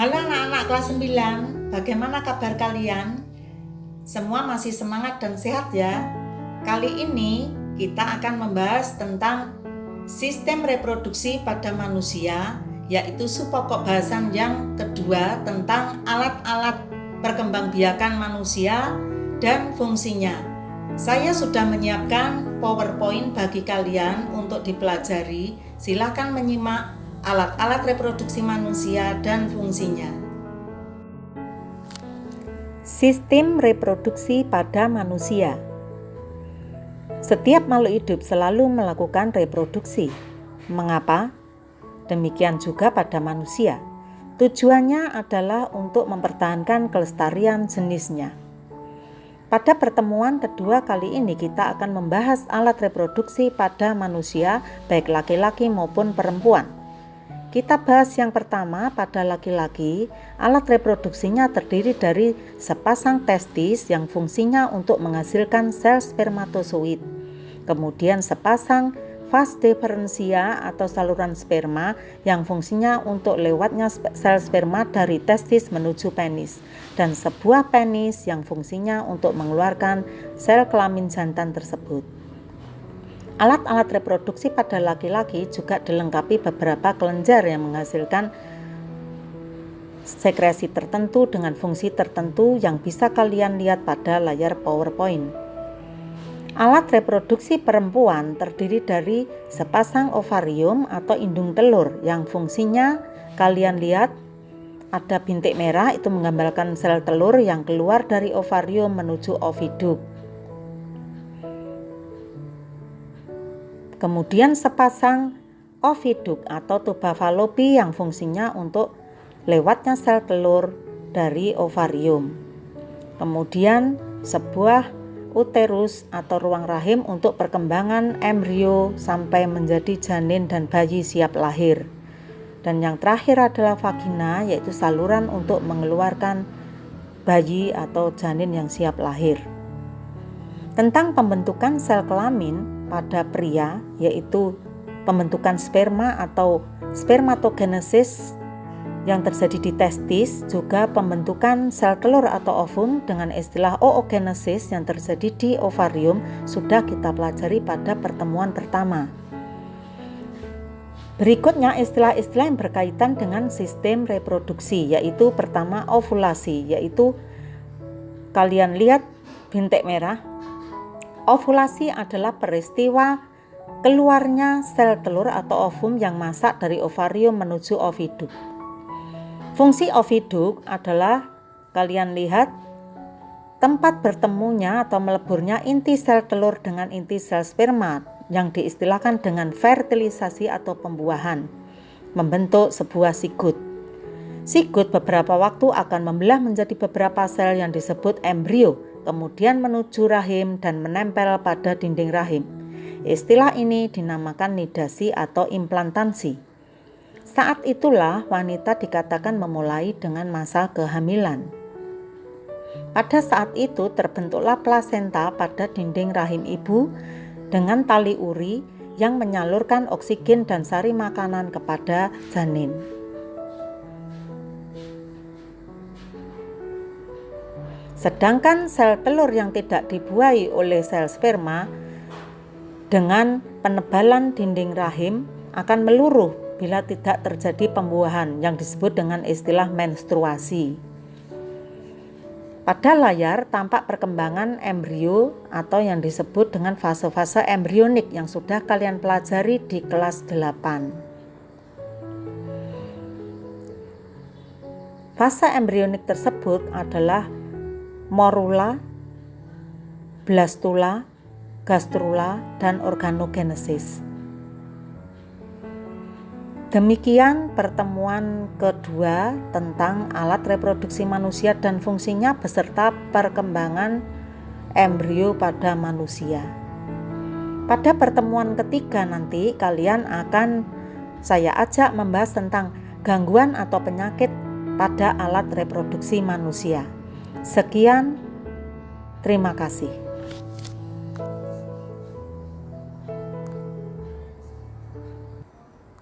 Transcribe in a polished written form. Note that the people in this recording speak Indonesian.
Halo anak-anak kelas 9, bagaimana kabar kalian? Semua masih semangat dan sehat ya? Kali ini kita akan membahas tentang sistem reproduksi pada manusia, yaitu subpokok bahasan yang kedua tentang alat-alat perkembangbiakan manusia dan fungsinya. Saya sudah menyiapkan PowerPoint bagi kalian untuk dipelajari. Silakan menyimak alat-alat reproduksi manusia dan fungsinya. Sistem reproduksi pada manusia. Setiap makhluk hidup selalu melakukan reproduksi. Mengapa? Demikian juga pada manusia. Tujuannya adalah untuk mempertahankan kelestarian jenisnya. Pada pertemuan kedua kali ini kita akan membahas alat reproduksi pada manusia, baik laki-laki maupun perempuan. Kita bahas yang pertama pada laki-laki. Alat reproduksinya terdiri dari sepasang testis yang fungsinya untuk menghasilkan sel spermatozoid. Kemudian sepasang vas deferentia atau saluran sperma yang fungsinya untuk lewatnya sel sperma dari testis menuju penis. Dan sebuah penis yang fungsinya untuk mengeluarkan sel kelamin jantan tersebut. Alat-alat reproduksi pada laki-laki juga dilengkapi beberapa kelenjar yang menghasilkan sekresi tertentu dengan fungsi tertentu yang bisa kalian lihat pada layar PowerPoint. Alat reproduksi perempuan terdiri dari sepasang ovarium atau indung telur yang fungsinya kalian lihat ada bintik merah, itu menggambarkan sel telur yang keluar dari ovarium menuju oviduk. Kemudian sepasang oviduk atau tuba Fallopi yang fungsinya untuk lewatnya sel telur dari ovarium. Kemudian sebuah uterus atau ruang rahim untuk perkembangan embrio sampai menjadi janin dan bayi siap lahir. Dan yang terakhir adalah vagina, yaitu saluran untuk mengeluarkan bayi atau janin yang siap lahir. Tentang pembentukan sel kelamin pada pria, yaitu pembentukan sperma atau spermatogenesis yang terjadi di testis, juga pembentukan sel telur atau ovum dengan istilah oogenesis yang terjadi di ovarium sudah kita pelajari pada pertemuan pertama. Berikutnya istilah-istilah yang berkaitan dengan sistem reproduksi, yaitu pertama ovulasi, yaitu kalian lihat bintik merah. Ovulasi adalah peristiwa keluarnya sel telur atau ovum yang masak dari ovarium menuju oviduk. Fungsi oviduk adalah kalian lihat tempat bertemunya atau meleburnya inti sel telur dengan inti sel sperma yang diistilahkan dengan fertilisasi atau pembuahan, membentuk sebuah sigut. Sigut beberapa waktu akan membelah menjadi beberapa sel yang disebut embrio, kemudian menuju rahim dan menempel pada dinding rahim. Istilah ini dinamakan nidasi atau implantasi. Saat itulah wanita dikatakan memulai dengan masa kehamilan. Pada saat itu terbentuklah plasenta pada dinding rahim ibu dengan tali uri yang menyalurkan oksigen dan sari makanan kepada janin. Sedangkan sel telur yang tidak dibuahi oleh sel sperma dengan penebalan dinding rahim akan meluruh bila tidak terjadi pembuahan yang disebut dengan istilah menstruasi. Pada layar tampak perkembangan embrio atau yang disebut dengan fase-fase embrionik yang sudah kalian pelajari di kelas 8. Fase embrionik tersebut adalah morula, blastula, gastrula, dan organogenesis. Demikian pertemuan kedua tentang alat reproduksi manusia dan fungsinya beserta perkembangan embrio pada manusia. Pada pertemuan ketiga nanti saya ajak membahas tentang gangguan atau penyakit pada alat reproduksi manusia. Sekian, terima kasih.